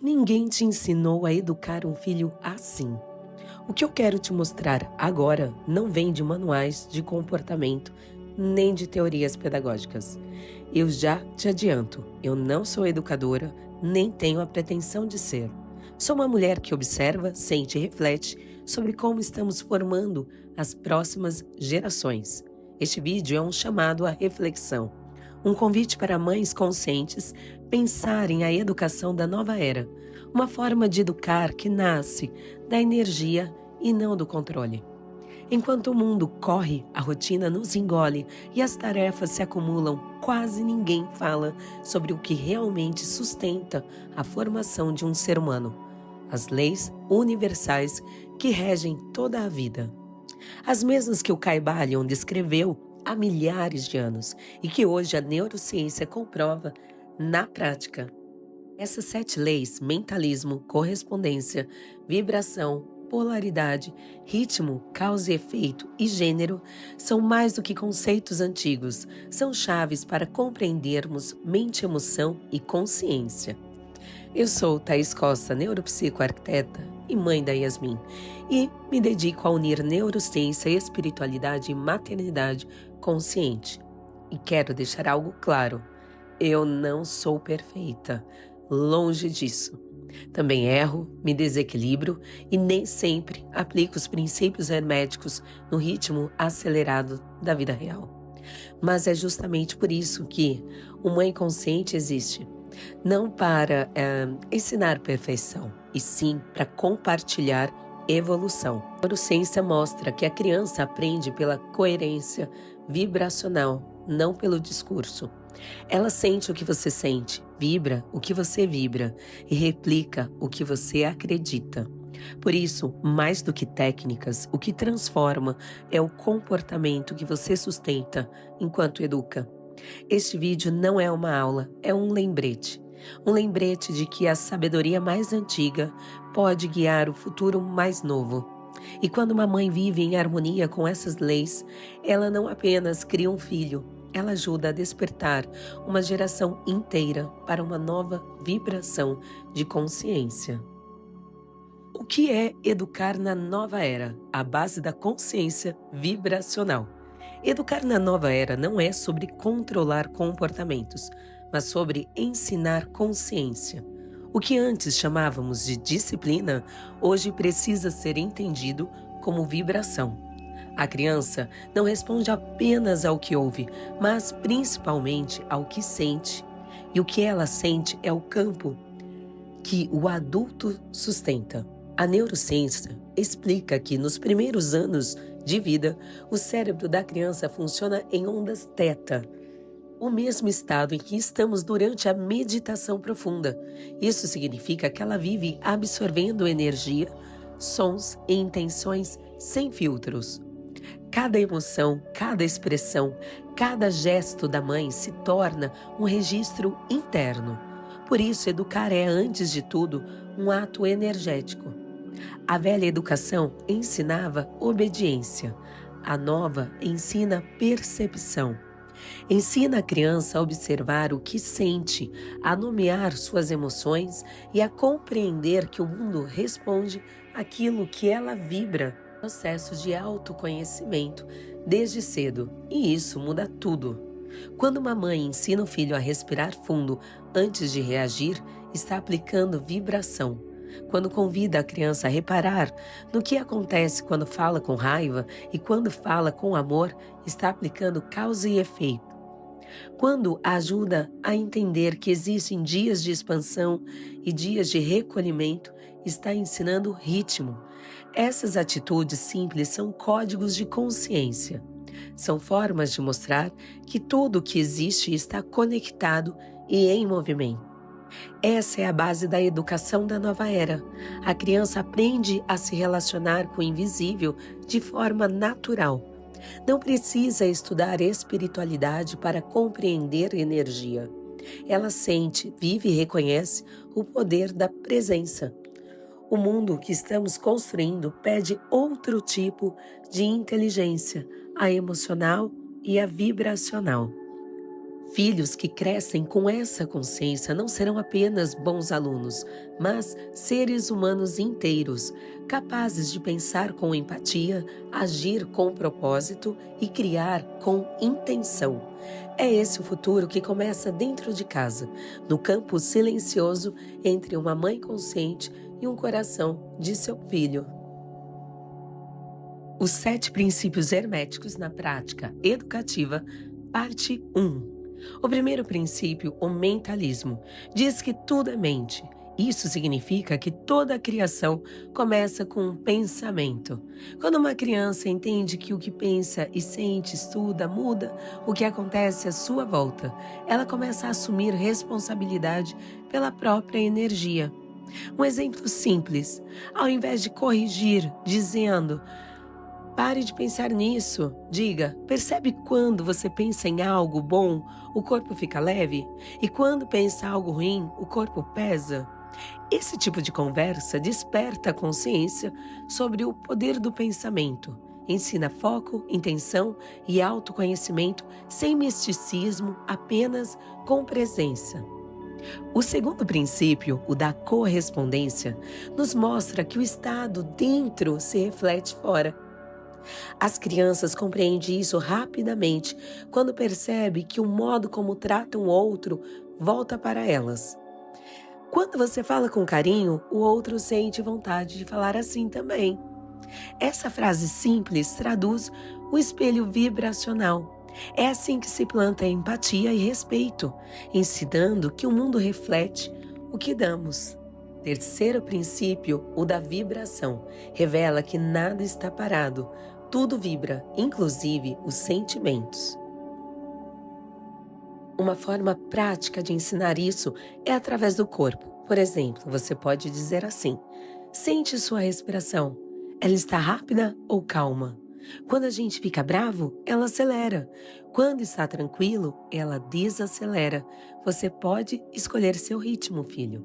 Ninguém te ensinou a educar um filho assim. O que eu quero te mostrar agora não vem de manuais de comportamento nem de teorias pedagógicas. Eu já te adianto, eu não sou educadora, nem tenho a pretensão de ser. Sou uma mulher que observa, sente e reflete sobre como estamos formando as próximas gerações. Este vídeo é um chamado à reflexão, um convite para mães conscientes pensarem a educação da nova era, uma forma de educar que nasce da energia e não do controle. Enquanto o mundo corre, a rotina nos engole e as tarefas se acumulam, quase ninguém fala sobre o que realmente sustenta a formação de um ser humano: as leis universais que regem toda a vida. As mesmas que o Caibalion descreveu há milhares de anos e que hoje a neurociência comprova na prática. Essas 7 leis, mentalismo, correspondência, vibração, polaridade, ritmo, causa e efeito e gênero, são mais do que conceitos antigos, são chaves para compreendermos mente, emoção e consciência. Eu sou Thaís Costa, neuropsicoarquiteta e mãe da Yasmin, e me dedico a unir neurociência, espiritualidade e maternidade consciente. E quero deixar algo claro: eu não sou perfeita, longe disso. Também erro, me desequilibro e nem sempre aplico os princípios herméticos no ritmo acelerado da vida real. Mas é justamente por isso que o Mãe Consciente existe. Não para ensinar perfeição, e sim para compartilhar evolução. A neurociência mostra que a criança aprende pela coerência vibracional, não pelo discurso. Ela sente o que você sente, vibra o que você vibra e replica o que você acredita. Por isso, mais do que técnicas, o que transforma é o comportamento que você sustenta enquanto educa. Este vídeo não é uma aula, é um lembrete. Um lembrete de que a sabedoria mais antiga pode guiar o futuro mais novo. E quando uma mãe vive em harmonia com essas leis, ela não apenas cria um filho, ela ajuda a despertar uma geração inteira para uma nova vibração de consciência. O que é educar na nova era? A base da consciência vibracional. Educar na nova era não é sobre controlar comportamentos, mas sobre ensinar consciência. O que antes chamávamos de disciplina, hoje precisa ser entendido como vibração. A criança não responde apenas ao que ouve, mas principalmente ao que sente. E o que ela sente é o campo que o adulto sustenta. A neurociência explica que nos primeiros anos de vida, o cérebro da criança funciona em ondas θ, o mesmo estado em que estamos durante a meditação profunda. Isso significa que ela vive absorvendo energia, sons e intenções sem filtros. Cada emoção, cada expressão, cada gesto da mãe se torna um registro interno. Por isso, educar é, antes de tudo, um ato energético. A velha educação ensinava obediência. A nova ensina percepção. Ensina a criança a observar o que sente, a nomear suas emoções e a compreender que o mundo responde àquilo que ela vibra. Processos de autoconhecimento desde cedo, e isso muda tudo. Quando uma mãe ensina o filho a respirar fundo antes de reagir, está aplicando vibração. Quando convida a criança a reparar no que acontece quando fala com raiva e quando fala com amor, está aplicando causa e efeito. Quando ajuda a entender que existem dias de expansão e dias de recolhimento, está ensinando ritmo. Essas atitudes simples são códigos de consciência. São formas de mostrar que tudo o que existe está conectado e em movimento. Essa é a base da educação da nova era. A criança aprende a se relacionar com o invisível de forma natural. Não precisa estudar espiritualidade para compreender energia. Ela sente, vive e reconhece o poder da presença. O mundo que estamos construindo pede outro tipo de inteligência, a emocional e a vibracional. Filhos que crescem com essa consciência não serão apenas bons alunos, mas seres humanos inteiros, capazes de pensar com empatia, agir com propósito e criar com intenção. É esse o futuro que começa dentro de casa, no campo silencioso entre uma mãe consciente e um coração de seu filho. Os 7 princípios herméticos na prática educativa, parte 1. O primeiro princípio, o mentalismo, diz que tudo é mente. Isso significa que toda a criação começa com um pensamento. Quando uma criança entende que o que pensa e sente, estuda, muda o que acontece à sua volta, ela começa a assumir responsabilidade pela própria energia. Um exemplo simples, ao invés de corrigir, dizendo: pare de pensar nisso. Diga, percebe quando você pensa em algo bom, o corpo fica leve? E quando pensa algo ruim, o corpo pesa? Esse tipo de conversa desperta a consciência sobre o poder do pensamento. Ensina foco, intenção e autoconhecimento sem misticismo, apenas com presença. O segundo princípio, o da correspondência, nos mostra que o estado dentro se reflete fora. As crianças compreendem isso rapidamente quando percebem que o modo como tratam o outro volta para elas. Quando você fala com carinho, o outro sente vontade de falar assim também. Essa frase simples traduz o espelho vibracional. É assim que se planta empatia e respeito, ensinando que o mundo reflete o que damos. Terceiro princípio, o da vibração, revela que nada está parado, tudo vibra, inclusive os sentimentos. Uma forma prática de ensinar isso é através do corpo. Por exemplo, você pode dizer assim: sente sua respiração, ela está rápida ou calma? Quando a gente fica bravo, ela acelera. Quando está tranquilo, ela desacelera. Você pode escolher seu ritmo, filho.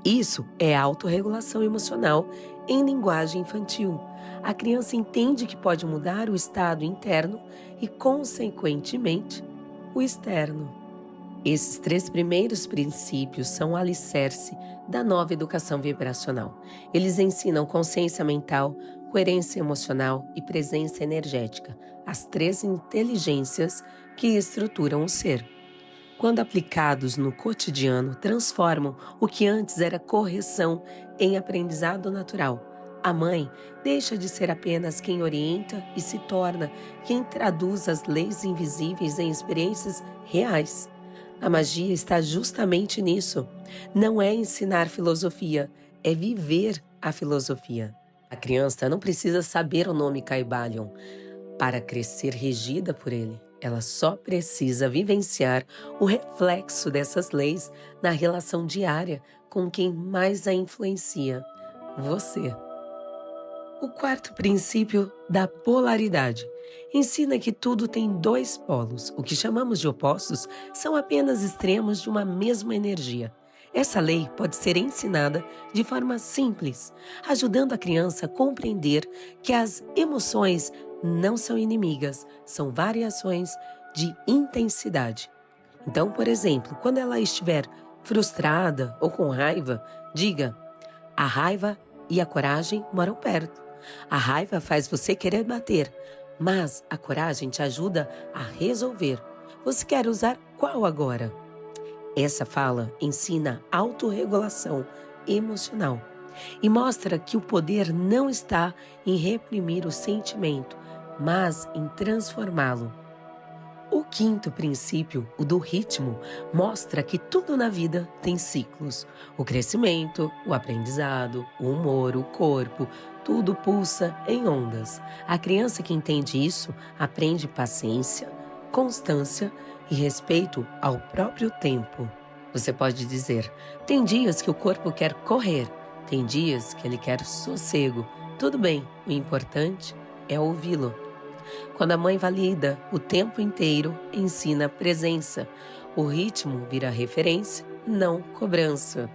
Isso é autorregulação emocional em linguagem infantil. A criança entende que pode mudar o estado interno e, consequentemente, o externo. Esses 3 primeiros princípios são o alicerce da nova educação vibracional. Eles ensinam consciência mental, coerência emocional e presença energética, as 3 inteligências que estruturam o ser. Quando aplicados no cotidiano, transformam o que antes era correção em aprendizado natural. A mãe deixa de ser apenas quem orienta e se torna quem traduz as leis invisíveis em experiências reais. A magia está justamente nisso. Não é ensinar filosofia, é viver a filosofia. A criança não precisa saber o nome Kybalion para crescer regida por ele. Ela só precisa vivenciar o reflexo dessas leis na relação diária com quem mais a influencia, você. O quarto princípio da polaridade ensina que tudo tem 2 polos. O que chamamos de opostos são apenas extremos de uma mesma energia. Essa lei pode ser ensinada de forma simples, ajudando a criança a compreender que as emoções não são inimigas, são variações de intensidade. Então, por exemplo, quando ela estiver frustrada ou com raiva, diga: a raiva e a coragem moram perto. A raiva faz você querer bater, mas a coragem te ajuda a resolver. Você quer usar qual agora? Essa fala ensina autorregulação emocional e mostra que o poder não está em reprimir o sentimento, mas em transformá-lo. O quinto princípio, o do ritmo, mostra que tudo na vida tem ciclos. O crescimento, o aprendizado, o humor, o corpo, tudo pulsa em ondas. A criança que entende isso aprende paciência, constância e respeito ao próprio tempo. Você pode dizer: tem dias que o corpo quer correr, tem dias que ele quer sossego. Tudo bem, o importante é ouvi-lo. Quando a mãe valida o tempo inteiro, ensina presença. O ritmo vira referência, não cobrança.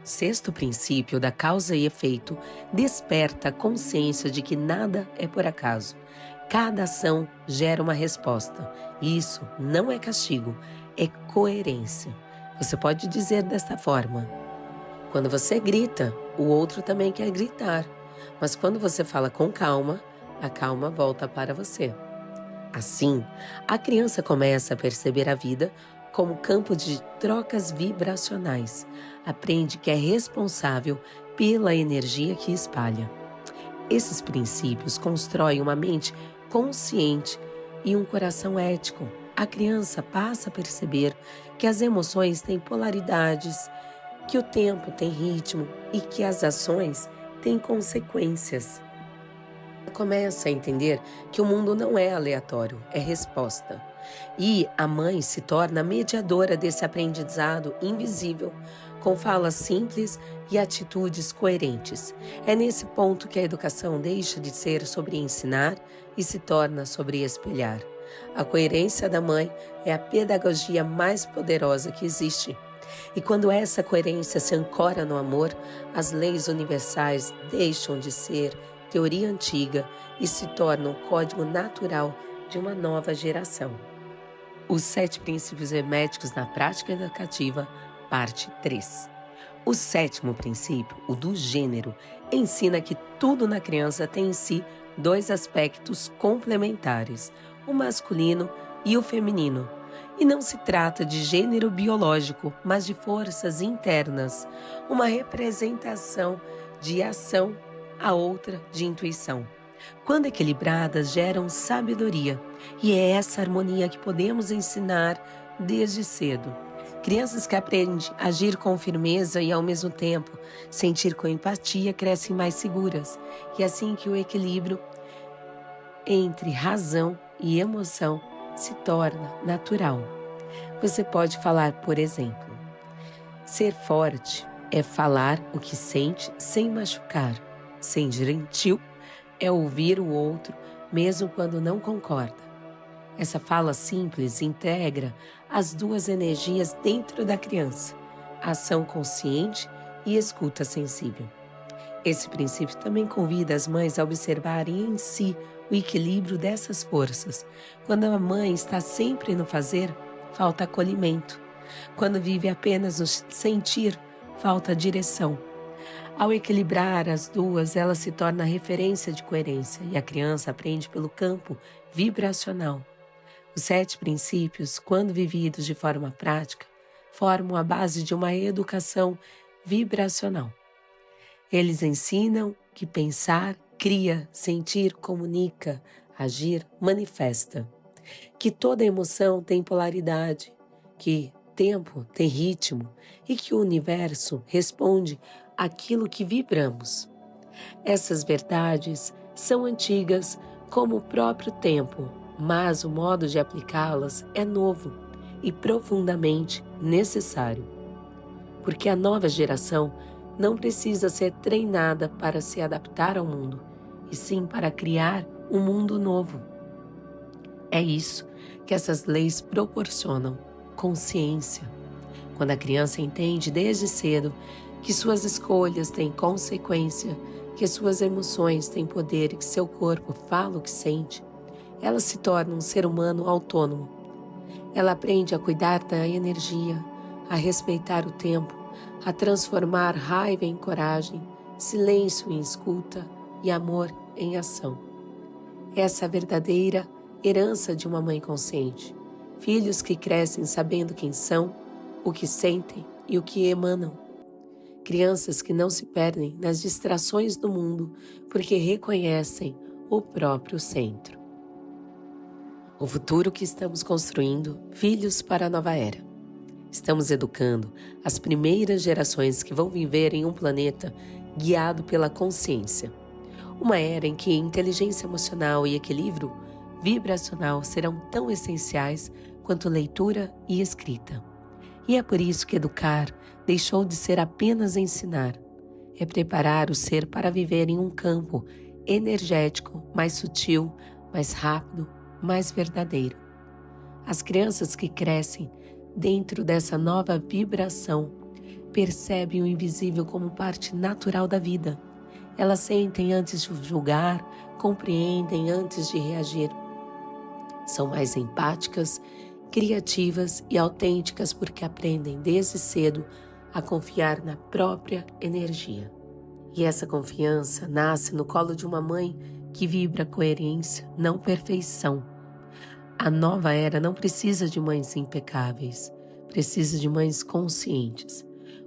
Sexto princípio da causa e efeito desperta a consciência de que nada é por acaso. Cada ação gera uma resposta. Isso não é castigo, é coerência. Você pode dizer desta forma: quando você grita, o outro também quer gritar. Mas quando você fala com calma, a calma volta para você. Assim, a criança começa a perceber a vida como campo de trocas vibracionais. Aprende que é responsável pela energia que espalha. Esses princípios constroem uma mente consciente e um coração ético. A criança passa a perceber que as emoções têm polaridades, que o tempo tem ritmo e que as ações têm consequências. Começa a entender que o mundo não é aleatório, é resposta. E a mãe se torna mediadora desse aprendizado invisível, com falas simples e atitudes coerentes. É nesse ponto que a educação deixa de ser sobre ensinar e se torna sobre espelhar. A coerência da mãe é a pedagogia mais poderosa que existe. E quando essa coerência se ancora no amor, as leis universais deixam de ser teoria antiga e se tornam o código natural de uma nova geração. Os 7 princípios herméticos na prática educativa, parte 3. O 7º princípio, o do gênero, ensina que tudo na criança tem em si 2 aspectos complementares, o masculino e o feminino. E não se trata de gênero biológico, mas de forças internas, uma representação de ação, a outra de intuição. Quando equilibradas, geram sabedoria, e é essa harmonia que podemos ensinar desde cedo. Crianças que aprendem a agir com firmeza e, ao mesmo tempo, sentir com empatia, crescem mais seguras. E assim que o equilíbrio entre razão e emoção se torna natural. Você pode falar, por exemplo: ser forte é falar o que sente sem machucar. Ser gentil é ouvir o outro mesmo quando não concorda. Essa fala simples integra as 2 energias dentro da criança, ação consciente e escuta sensível. Esse princípio também convida as mães a observarem em si o equilíbrio dessas forças. Quando a mãe está sempre no fazer, falta acolhimento. Quando vive apenas no sentir, falta direção. Ao equilibrar as 2, ela se torna referência de coerência e a criança aprende pelo campo vibracional. Os 7 princípios, quando vividos de forma prática, formam a base de uma educação vibracional. Eles ensinam que pensar cria, sentir comunica, agir manifesta. Que toda emoção tem polaridade, que tempo tem ritmo e que o universo responde àquilo que vibramos. Essas verdades são antigas como o próprio tempo, mas o modo de aplicá-las é novo e profundamente necessário. Porque a nova geração não precisa ser treinada para se adaptar ao mundo, e sim para criar um mundo novo. É isso que essas leis proporcionam: consciência. Quando a criança entende desde cedo que suas escolhas têm consequência, que suas emoções têm poder e que seu corpo fala o que sente, ela se torna um ser humano autônomo. Ela aprende a cuidar da energia, a respeitar o tempo, a transformar raiva em coragem, silêncio em escuta e amor em ação. Essa é a verdadeira herança de uma mãe consciente. Filhos que crescem sabendo quem são, o que sentem e o que emanam. Crianças que não se perdem nas distrações do mundo porque reconhecem o próprio centro. O futuro que estamos construindo, filhos para a nova era. Estamos educando as primeiras gerações que vão viver em um planeta guiado pela consciência. Uma era em que inteligência emocional e equilíbrio vibracional serão tão essenciais quanto leitura e escrita. E é por isso que educar deixou de ser apenas ensinar. É preparar o ser para viver em um campo energético, mais sutil, mais rápido, mais verdadeiro. As crianças que crescem dentro dessa nova vibração percebem o invisível como parte natural da vida. Elas sentem antes de julgar, compreendem antes de reagir. São mais empáticas criativas e autênticas porque aprendem desde cedo a confiar na própria energia. E essa confiança nasce no colo de uma mãe que vibra coerência, não perfeição. A nova era não precisa de mães impecáveis, precisa de mães conscientes.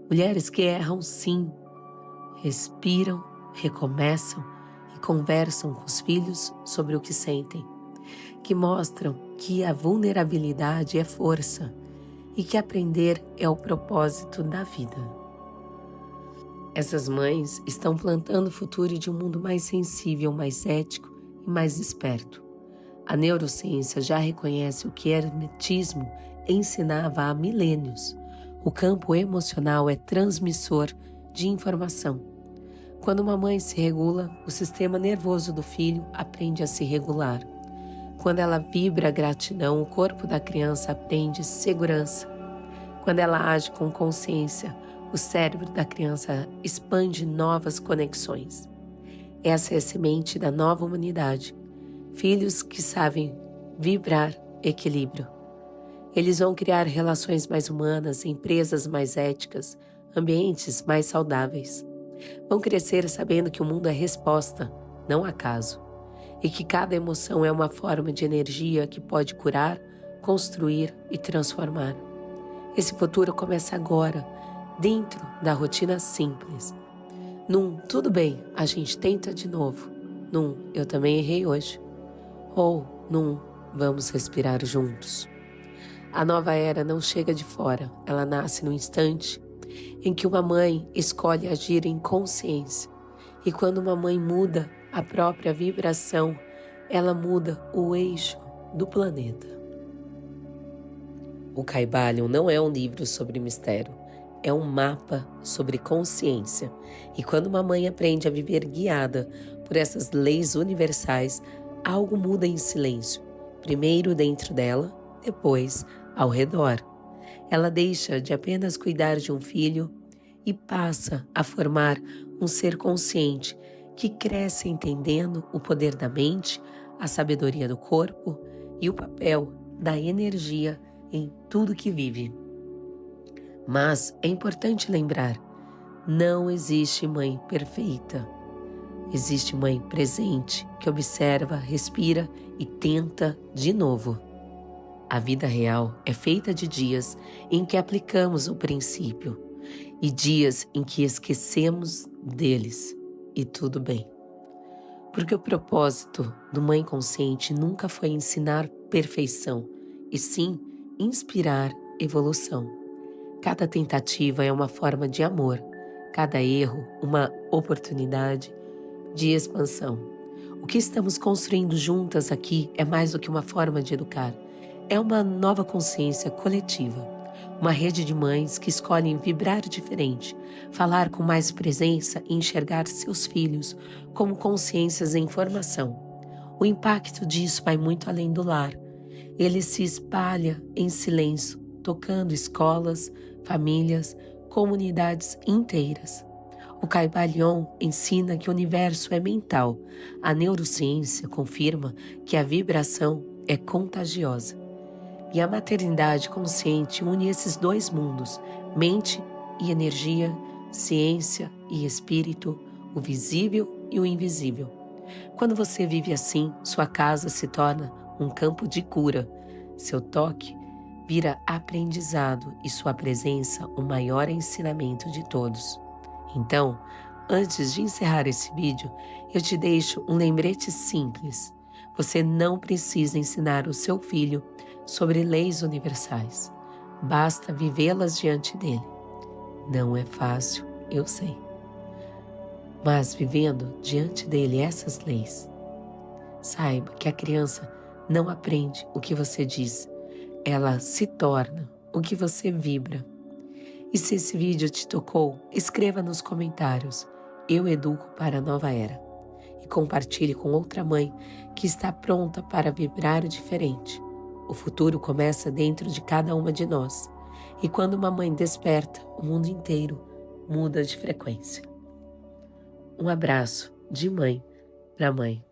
Mulheres que erram sim, respiram, recomeçam e conversam com os filhos sobre o que sentem, que mostram que a vulnerabilidade é força e que aprender é o propósito da vida. Essas mães estão plantando o futuro de um mundo mais sensível, mais ético e mais esperto. A neurociência já reconhece o que o hermetismo ensinava há milênios. O campo emocional é transmissor de informação. Quando uma mãe se regula, o sistema nervoso do filho aprende a se regular. Quando ela vibra a gratidão, o corpo da criança aprende segurança. Quando ela age com consciência, o cérebro da criança expande novas conexões. Essa é a semente da nova humanidade. Filhos que sabem vibrar equilíbrio. Eles vão criar relações mais humanas, empresas mais éticas, ambientes mais saudáveis. Vão crescer sabendo que o mundo é resposta, não acaso, e que cada emoção é uma forma de energia que pode curar, construir e transformar. Esse futuro começa agora, dentro da rotina simples. Num tudo bem, a gente tenta de novo. Num eu também errei hoje. Ou num vamos respirar juntos. A nova era não chega de fora, ela nasce no instante em que uma mãe escolhe agir em consciência. E quando uma mãe muda a própria vibração, ela muda o eixo do planeta. O Kybalion não é um livro sobre mistério, é um mapa sobre consciência. E quando uma mãe aprende a viver guiada por essas leis universais, algo muda em silêncio, primeiro dentro dela, depois ao redor. Ela deixa de apenas cuidar de um filho e passa a formar um ser consciente que cresce entendendo o poder da mente, a sabedoria do corpo e o papel da energia em tudo que vive. Mas é importante lembrar, não existe mãe perfeita. Existe mãe presente que observa, respira e tenta de novo. A vida real é feita de dias em que aplicamos o princípio e dias em que esquecemos deles, e tudo bem. Porque o propósito do Mãe Consciente nunca foi ensinar perfeição, e sim inspirar evolução. Cada tentativa é uma forma de amor, cada erro uma oportunidade de expansão. O que estamos construindo juntas aqui é mais do que uma forma de educar. É uma nova consciência coletiva, uma rede de mães que escolhem vibrar diferente, falar com mais presença e enxergar seus filhos como consciências em formação. O impacto disso vai muito além do lar. Ele se espalha em silêncio, tocando escolas, famílias, comunidades inteiras. O Kybalion ensina que o universo é mental. A neurociência confirma que a vibração é contagiosa. E a maternidade consciente une esses dois mundos, mente e energia, ciência e espírito, o visível e o invisível. Quando você vive assim, sua casa se torna um campo de cura. Seu toque vira aprendizado e sua presença o maior ensinamento de todos. Então, antes de encerrar esse vídeo, eu te deixo um lembrete simples. Você não precisa ensinar o seu filho sobre leis universais. Basta vivê-las diante dele. Não é fácil, eu sei. Mas vivendo diante dele essas leis, saiba que a criança não aprende o que você diz. Ela se torna o que você vibra. E se esse vídeo te tocou, escreva nos comentários. Eu educo para a nova era. E compartilhe com outra mãe que está pronta para vibrar diferente. O futuro começa dentro de cada uma de nós. E quando uma mãe desperta, o mundo inteiro muda de frequência. Um abraço de mãe para mãe.